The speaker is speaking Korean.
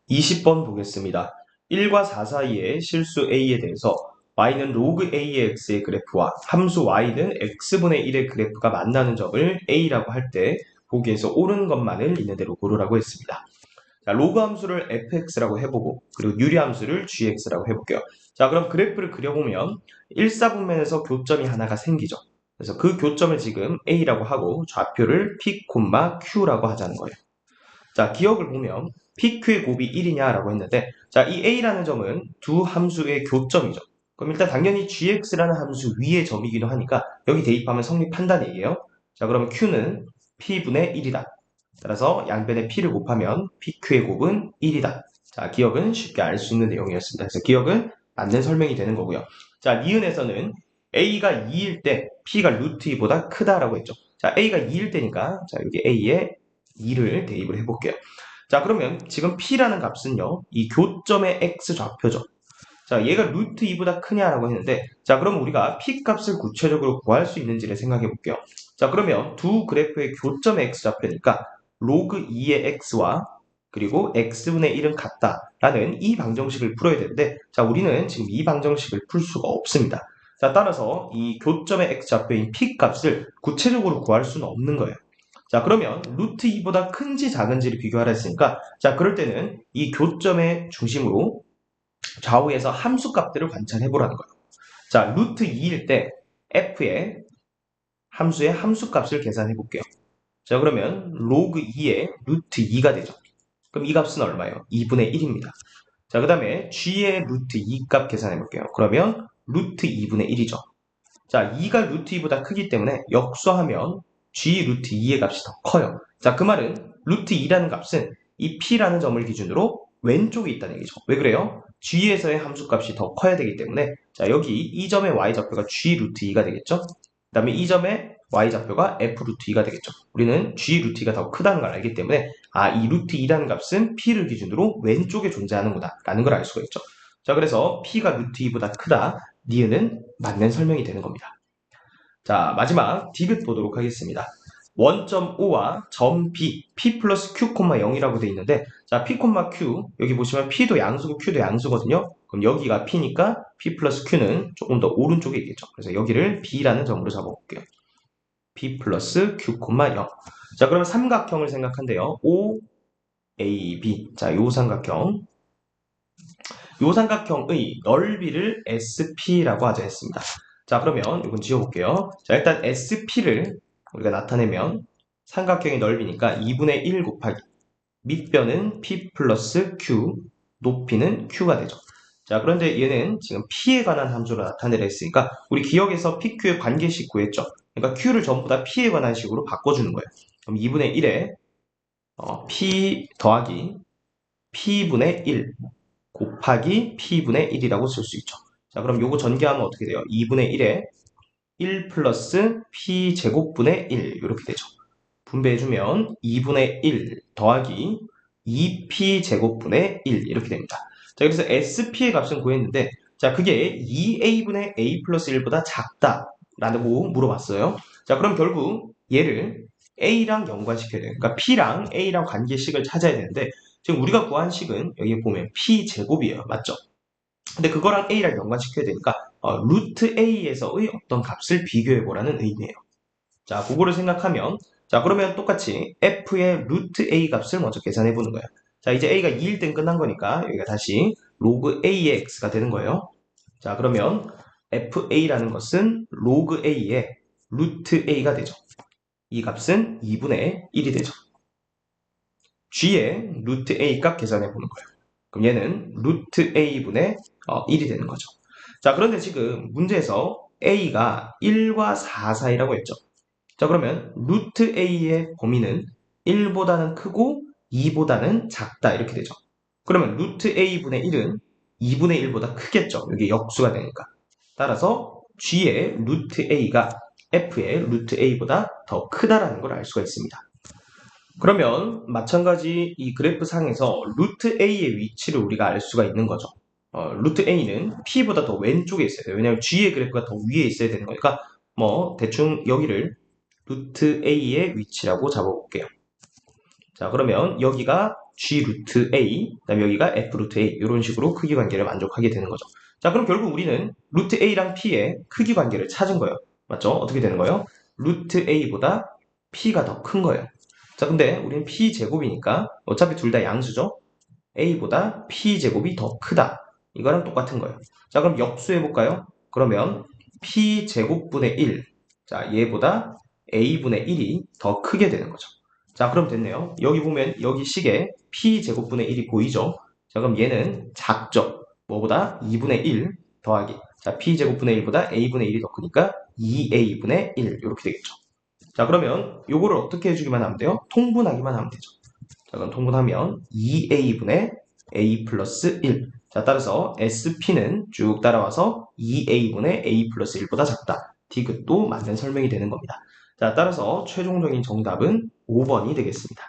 20번 보겠습니다. 1과 4 사이의 실수 a에 대해서 y는 로그 a의 x의 그래프와 함수 y는 x분의 1의 그래프가 만나는 점을 a라고 할 때 보기에서 옳은 것만을 있는 대로 고르라고 했습니다. 자, 로그 함수를 fx라고 해보고 그리고 유리 함수를 gx라고 해볼게요. 자, 그럼 그래프를 그려보면 일사분면에서 교점이 하나가 생기죠. 그래서 그 교점을 지금 a라고 하고 좌표를 p, q라고 하자는 거예요. 자, 기억을 보면 PQ의 곱이 1이냐라고 했는데, 자, 이 A라는 점은 두 함수의 교점이죠. 그럼 일단 당연히 GX라는 함수 위의 점이기도 하니까 여기 대입하면 성립한다는 얘기예요. 자, 그러면 Q는 P분의 1이다. 따라서 양변에 P를 곱하면 PQ의 곱은 1이다. 자, 기억은 쉽게 알 수 있는 내용이었습니다. 그래서 기억은 맞는 설명이 되는 거고요. 자, 니은에서는 A가 2일 때 P가 루트 2보다 크다라고 했죠. 자, A가 2일 때니까 자, 여기 A에 2를 대입을 해볼게요. 자, 그러면 지금 P라는 값은요, 이 교점의 X 좌표죠. 자, 얘가 루트 2보다 크냐라고 했는데, 자, 그럼 우리가 P 값을 구체적으로 구할 수 있는지를 생각해 볼게요. 자, 그러면 두 그래프의 교점의 X 좌표니까 로그 2의 X와 그리고 X분의 1은 같다라는 이 방정식을 풀어야 되는데, 자, 우리는 지금 이 방정식을 풀 수가 없습니다. 자, 따라서 이 교점의 X 좌표인 P 값을 구체적으로 구할 수는 없는 거예요. 자, 그러면 루트 2보다 큰지 작은지를 비교하라 했으니까, 자, 그럴 때는 이 교점의 중심으로 좌우에서 함수 값들을 관찰해 보라는 거예요. 자, 루트 2일 때 f의 함수의 함수 값을 계산해 볼게요. 자, 그러면 로그 2의 루트 2가 되죠. 그럼 이 값은 얼마예요? 2분의 1입니다. 자, 그 다음에 g의 루트 2 값 계산해 볼게요. 그러면 루트 2분의 1이죠. 자, 2가 루트 2보다 크기 때문에 역수하면 g 루트 2의 값이 더 커요. 자, 그 말은 루트 2라는 값은 이 p라는 점을 기준으로 왼쪽에 있다는 얘기죠. 왜 그래요? g에서의 함수값이 더 커야 되기 때문에 자, 여기 이 점의 y좌표가 g 루트 2가 되겠죠? 그 다음에 이 점의 y좌표가 f 루트 2가 되겠죠. 우리는 g 루트 2가 더 크다는 걸 알기 때문에 이 루트 2라는 값은 p를 기준으로 왼쪽에 존재하는구나 라는 걸 알 수가 있죠. 자, 그래서 p가 루트 2보다 크다. 니은은 맞는 설명이 되는 겁니다. 자, 마지막 디귿 보도록 하겠습니다. 원점 O와 점 B, P 플러스 Q, 0이라고 되어 있는데, 자, P, Q, 여기 보시면 P도 양수고 Q도 양수거든요. 그럼 여기가 P니까 P 플러스 Q는 조금 더 오른쪽에 있겠죠. 그래서 여기를 B라는 점으로 잡아볼게요. P 플러스 Q, 0. 자, 그러면 삼각형을 생각한대요. O, A, B. 자, 요 삼각형. 요 삼각형의 넓이를 SP라고 하자 했습니다. 자, 그러면 이건 지워볼게요. 자, 일단 SP를 우리가 나타내면 삼각형의 넓이니까 2분의 1 곱하기 밑변은 P 플러스 Q, 높이는 Q가 되죠. 자, 그런데 얘는 지금 P에 관한 함수로 나타내려 했으니까 우리 기억에서 PQ의 관계식 구했죠. 그러니까 Q를 전부 다 P에 관한 식으로 바꿔주는 거예요. 그럼 2분의 1에 P 더하기 P분의 1 곱하기 P분의 1이라고 쓸 수 있죠. 자, 그럼 요거 전개하면 어떻게 돼요? 2분의 1에 1 플러스 P제곱분의 1 이렇게 되죠. 분배해주면 2분의 1 더하기 2P제곱분의 1 이렇게 됩니다. 자, 그래서 SP의 값은 구했는데 자, 그게 2A분의 A 플러스 1보다 작다라고 물어봤어요. 자, 그럼 결국 얘를 A랑 연관시켜야 돼요. 그러니까 P랑 A랑 관계식을 찾아야 되는데 지금 우리가 구한 식은 여기 보면 P제곱이에요. 맞죠? 근데 그거랑 A랑 연관시켜야 되니까 루트 A에서의 어떤 값을 비교해보라는 의미예요. 자, 그거를 생각하면 자, 그러면 똑같이 F의 루트 A 값을 먼저 계산해보는 거예요. 자, 이제 A가 2일 땐 끝난 거니까 여기가 다시 로그 A의 X가 되는 거예요. 자, 그러면 FA라는 것은 로그 A의 루트 A가 되죠. 이 값은 2분의 1이 되죠. G의 루트 A 값 계산해 보는 거예요. 그럼 얘는 루트 A분의 1이 되는 거죠. 자, 그런데 지금 문제에서 A가 1과 4 사이라고 했죠. 자, 그러면 루트 A의 범위는 1보다는 크고 2보다는 작다 이렇게 되죠. 그러면 루트 A분의 1은 2분의 1보다 크겠죠. 여기 역수가 되니까. 따라서 G의 루트 A가 F의 루트 A보다 더 크다라는 걸 알 수가 있습니다. 그러면 마찬가지 이 그래프 상에서 루트 A의 위치를 우리가 알 수가 있는 거죠. 루트 A는 P보다 더 왼쪽에 있어야 돼요. 왜냐하면 G의 그래프가 더 위에 있어야 되는 거니까 뭐 대충 여기를 루트 A의 위치라고 잡아볼게요. 자, 그러면 여기가 G 루트 A, 그다음에 여기가 F 루트 A 이런 식으로 크기 관계를 만족하게 되는 거죠. 자, 그럼 결국 우리는 루트 A랑 P의 크기 관계를 찾은 거예요. 맞죠? 어떻게 되는 거예요? 루트 A보다 P가 더 큰 거예요. 자, 근데 우리는 P 제곱이니까 어차피 둘 다 양수죠? A보다 P 제곱이 더 크다. 이거랑 똑같은 거예요. 자, 그럼 역수해 볼까요? 그러면 P 제곱분의 1. 자, 얘보다 A분의 1이 더 크게 되는 거죠. 자, 그럼 됐네요. 여기 보면 여기 식에 P 제곱분의 1이 보이죠? 자, 그럼 얘는 작죠? 뭐보다? 2분의 1 더하기. 자, P 제곱분의 1보다 A분의 1이 더 크니까 2A분의 1 이렇게 되겠죠. 자, 그러면 요거를 어떻게 해주기만 하면 돼요? 통분하기만 하면 되죠. 자, 그럼 통분하면 2A분의 A 플러스 1. 자, 따라서 SP는 쭉 따라와서 2A분의 A 플러스 1보다 작다. 디귿도 맞는 설명이 되는 겁니다. 자, 따라서 최종적인 정답은 5번이 되겠습니다.